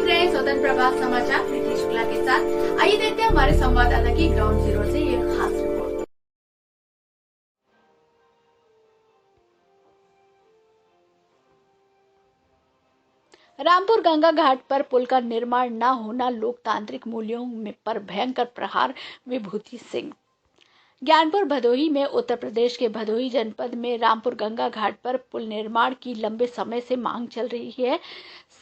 रहे हैं स्वतंत्र प्रभात समाचार प्रीति शुक्ला के साथ। आइए देखते हैं हमारे संवाददाता की ग्राउंड जीरो से ये खास रिपोर्ट। रामपुर गंगा घाट पर पुल का निर्माण न होना लोकतांत्रिक मूल्यों पर भयंकर प्रहार। विभूति सिंह। ज्ञानपुर भदोही में उत्तर प्रदेश के भदोही जनपद में रामपुर गंगा घाट पर पुल निर्माण की लंबे समय से मांग चल रही है।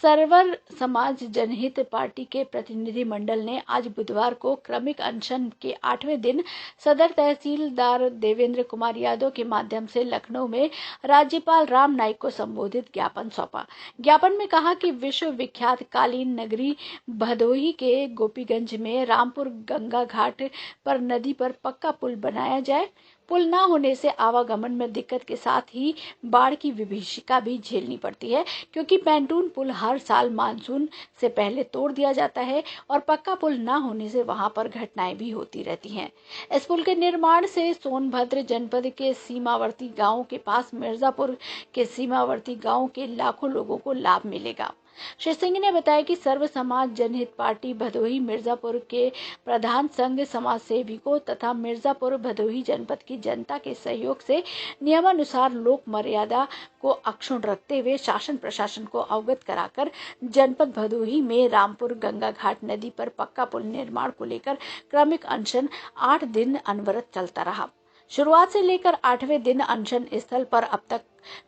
सर्वर समाज जनहित पार्टी के प्रतिनिधि मंडल ने आज बुधवार को क्रमिक अनशन के 8वें दिन सदर तहसीलदार देवेंद्र कुमार यादव के माध्यम से लखनऊ में राज्यपाल राम नाईक को संबोधित ज्ञापन सौंपा। ज्ञापन में कहा कि विश्व विख्यात कालीन नगरी भदोही के गोपीगंज में रामपुर गंगा घाट पर नदी पर पक्का पुल बनाया जाए। पुल न होने से आवागमन में दिक्कत के साथ ही बाढ़ की विभीषिका भी झेलनी पड़ती है, क्योंकि पैंटून पुल हर साल मानसून से पहले तोड़ दिया जाता है और पक्का पुल न होने से वहां पर घटनाएं भी होती रहती हैं। इस पुल के निर्माण से सोनभद्र जनपद के सीमावर्ती गांवों के पास मिर्जापुर के सीमावर्ती गांवों के लाखों लोगों को लाभ मिलेगा। श्री सिंह ने बताया कि सर्व समाज जनहित पार्टी भदोही मिर्जापुर के प्रधान संघ समाज सेविकों तथा मिर्जापुर भदोही जनपद की जनता के सहयोग से नियमानुसार लोक मर्यादा को अक्षुण्ण रखते हुए शासन प्रशासन को अवगत कराकर जनपद भदोही में रामपुर गंगा घाट नदी पर पक्का पुल निर्माण को लेकर क्रमिक अनशन 8 दिन अनवरत चलता रहा। शुरुआत से लेकर 8वें दिन अनशन स्थल पर अब तक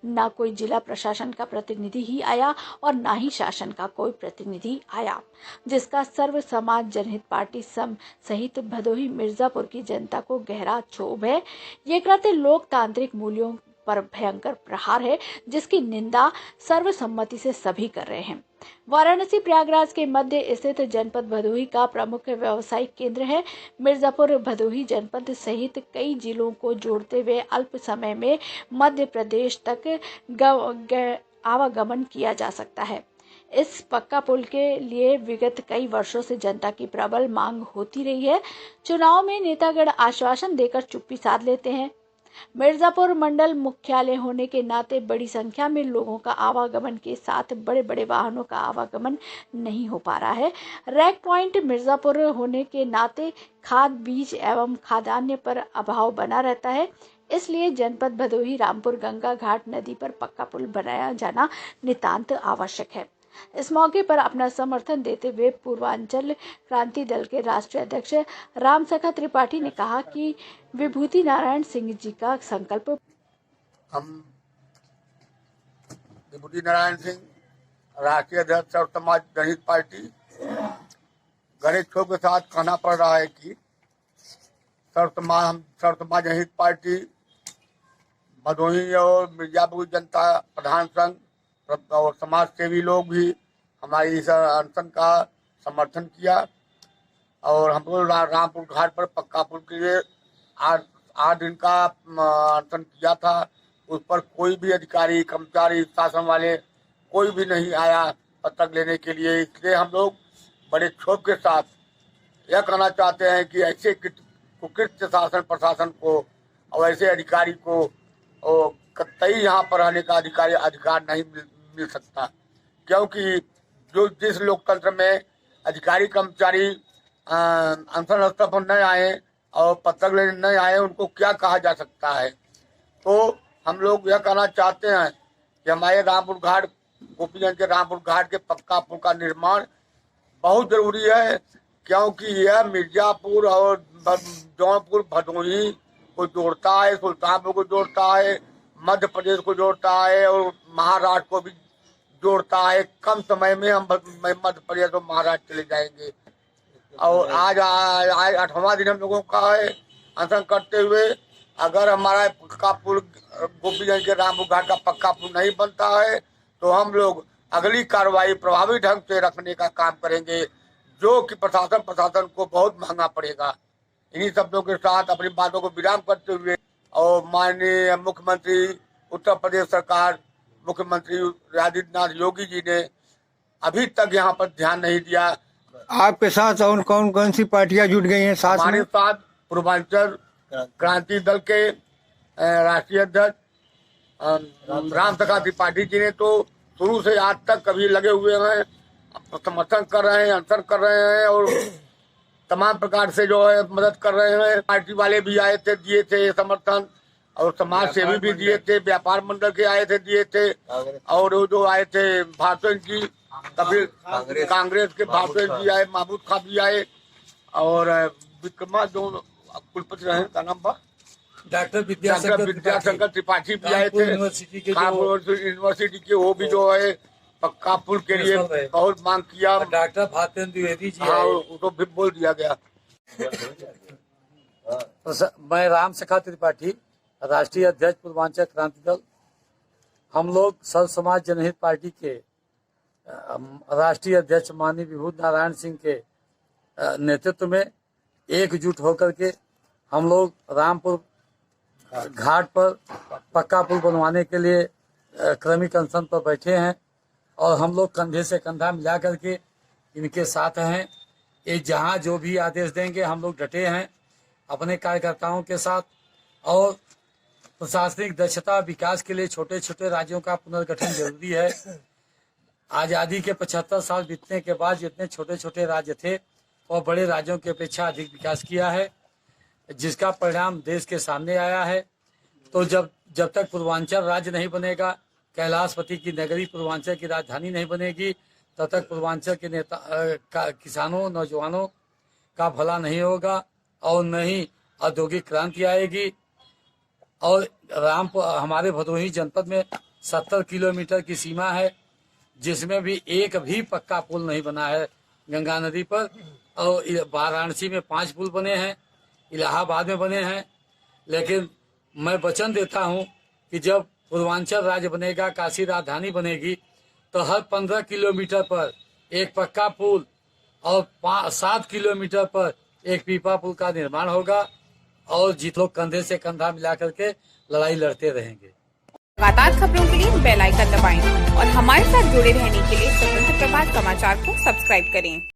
न कोई जिला प्रशासन का प्रतिनिधि ही आया और न ही शासन का कोई प्रतिनिधि आया, जिसका सर्व समाज जनहित पार्टी सहित भदोही मिर्जापुर की जनता को गहरा क्षोभ है। ये कृत्य लोकतांत्रिक मूल्यों पर भयंकर प्रहार है, जिसकी निंदा सर्वसम्मति से सभी कर रहे हैं। वाराणसी प्रयागराज के मध्य स्थित जनपद भदोही का प्रमुख व्यावसायिक केंद्र है। मिर्जापुर भदोही जनपद सहित कई जिलों को जोड़ते हुए अल्प समय में मध्य प्रदेश तक आवागमन किया जा सकता है। इस पक्का पुल के लिए विगत कई वर्षों से जनता की प्रबल मांग होती रही है। चुनाव में नेतागण आश्वासन देकर चुप्पी साध लेते हैं। मिर्जापुर मंडल मुख्यालय होने के नाते बड़ी संख्या में लोगों का आवागमन के साथ बड़े बड़े वाहनों का आवागमन नहीं हो पा रहा है। रैक पॉइंट मिर्जापुर होने के नाते खाद बीज एवं खाद्यान्न पर अभाव बना रहता है। इसलिए जनपद भदोही रामपुर गंगा घाट नदी पर पक्का पुल बनाया जाना नितांत आवश्यक है। इस मौके पर अपना समर्थन देते हुए पूर्वांचल क्रांति दल के राष्ट्रीय अध्यक्ष रामसखा त्रिपाठी ने कहा कि विभूति नारायण सिंह जी का संकल्प। हम विभूति नारायण सिंह राष्ट्रीय अध्यक्ष सर्व समाज जनहित पार्टी गणेश क्षोभ के साथ कहना पड़ रहा है कि सर्व समाज जनहित पार्टी भदोही और मिर्जापुर जनता प्रधान संघ और समाज सेवी लोग भी हमारी इस अनशन का समर्थन किया और हम लोग रामपुर घाट पर पक्का पुल के लिए 8 दिन का अनशन किया था। उस पर कोई भी अधिकारी कर्मचारी शासन वाले कोई भी नहीं आया पत्तक लेने के लिए। इसलिए हम लोग बड़े क्षोभ के साथ यह कहना चाहते हैं कि ऐसे कुकृत्य शासन प्रशासन को और ऐसे अधिकारी को कतई यहाँ पर रहने का अधिकार नहीं मिल सकता, क्योंकि जिस लोकतंत्र में अधिकारी कर्मचारी अनशन स्थल पर न आए और पत्तक लेने न आए, उनको क्या कहा जा सकता है। तो हम लोग यह कहना चाहते हैं कि हमारे रामपुर घाट गोपीगंज के रामपुर घाट के पक्का पुल का निर्माण बहुत जरूरी है, क्योंकि यह मिर्जापुर और जौनपुर भदोही को जोड़ता है, सुल्तानपुर को जोड़ता है, मध्य प्रदेश को जोड़ता है और महाराष्ट्र को भी जोड़ता है। कम समय में हम मध्य प्रदेश और महाराष्ट्र चले जाएंगे। और आज 8वां दिन हम लोगों का है अनशन करते हुए। अगर हमारा पक्का पुल गोपीगंज के रामपुर घाट का पक्का पुल नहीं बनता है तो हम लोग अगली कार्रवाई प्रभावी ढंग से रखने का काम करेंगे, जो कि प्रशासन को बहुत महंगा पड़ेगा। इन्हीं शब्दों के साथ अपनी बातों को विराम करते हुए और माननीय मुख्यमंत्री उत्तर प्रदेश सरकार मुख्यमंत्री आदित्यनाथ योगी जी ने अभी तक यहाँ पर ध्यान नहीं दिया। आपके साथ और कौन सी पार्टियां जुट गई हैं साथ? हमारे साथ पूर्वांचल क्रांति दल के राष्ट्रीय अध्यक्ष रामसखा त्रिपाठी जी ने तो शुरू से आज तक कभी लगे हुए हैं समर्थन कर रहे हैं, अंतर कर रहे हैं और तमाम प्रकार से जो है मदद कर रहे हैं। पार्टी वाले भी आए थे, दिए थे समर्थन, और समाज सेवी भी दिए थे, व्यापार मंडल के आए थे, दिए थे, और वो जो आए थे भारतीय की कभी कांग्रेस के भारतीय जी आए, महमूद खां भी आए, और विक्रमा जो कुलपति रहे का नाम था डॉक्टर विद्याशंकर त्रिपाठी भी आए थे, यूनिवर्सिटी के वो भी जो है पक्का पुल के लिए बहुत मांग किया। डॉक्टर भारतेंद्र द्विवेदी जी हाँ, उसको भी बोल दिया गया। मैं राम सखा त्रिपाठी, राष्ट्रीय अध्यक्ष पूर्वांचल क्रांति दल। हम लोग सर्व समाज जनहित पार्टी के राष्ट्रीय अध्यक्ष माननीय विभूति नारायण सिंह के नेतृत्व में एकजुट होकर के हम लोग रामपुर घाट पर पक्का पुल बनवाने के लिए क्रमिक अनशन पर बैठे हैं, और हम लोग कंधे से कंधा मिला करके इनके साथ हैं। ये जहां जो भी आदेश देंगे हम लोग डटे हैं अपने कार्यकर्ताओं के साथ। और प्रशासनिक दक्षता विकास के लिए छोटे छोटे राज्यों का पुनर्गठन जरूरी है। आज़ादी के 75 साल बीतने के बाद जितने छोटे छोटे राज्य थे और बड़े राज्यों की अपेक्षा अधिक विकास किया है, जिसका परिणाम देश के सामने आया है। तो जब तक पूर्वांचल राज्य नहीं बनेगा, कैलाशपति की नगरी पूर्वांचल की राजधानी नहीं बनेगी, तब तक पूर्वांचल के किसानों नौजवानों का भला नहीं होगा और न ही औद्योगिक क्रांति आएगी। और हमारे भदोही जनपद में 70 किलोमीटर की सीमा है, जिसमें भी एक भी पक्का पुल नहीं बना है गंगा नदी पर। और वाराणसी में 5 पुल बने हैं, इलाहाबाद में बने हैं। लेकिन मैं वचन देता हूं कि जब पूर्वांचल राज्य बनेगा, काशी राजधानी बनेगी, तो हर 15 किलोमीटर पर एक पक्का पुल और 7 किलोमीटर पर एक पीपा पुल का निर्माण होगा, और जित लोग कंधे से कंधा मिला करके लड़ाई लड़ते रहेंगे। लगातार खबरों के लिए बेल आइकन दबाएं और हमारे साथ जुड़े रहने के लिए स्वतंत्र प्रभात समाचार को सब्सक्राइब करें।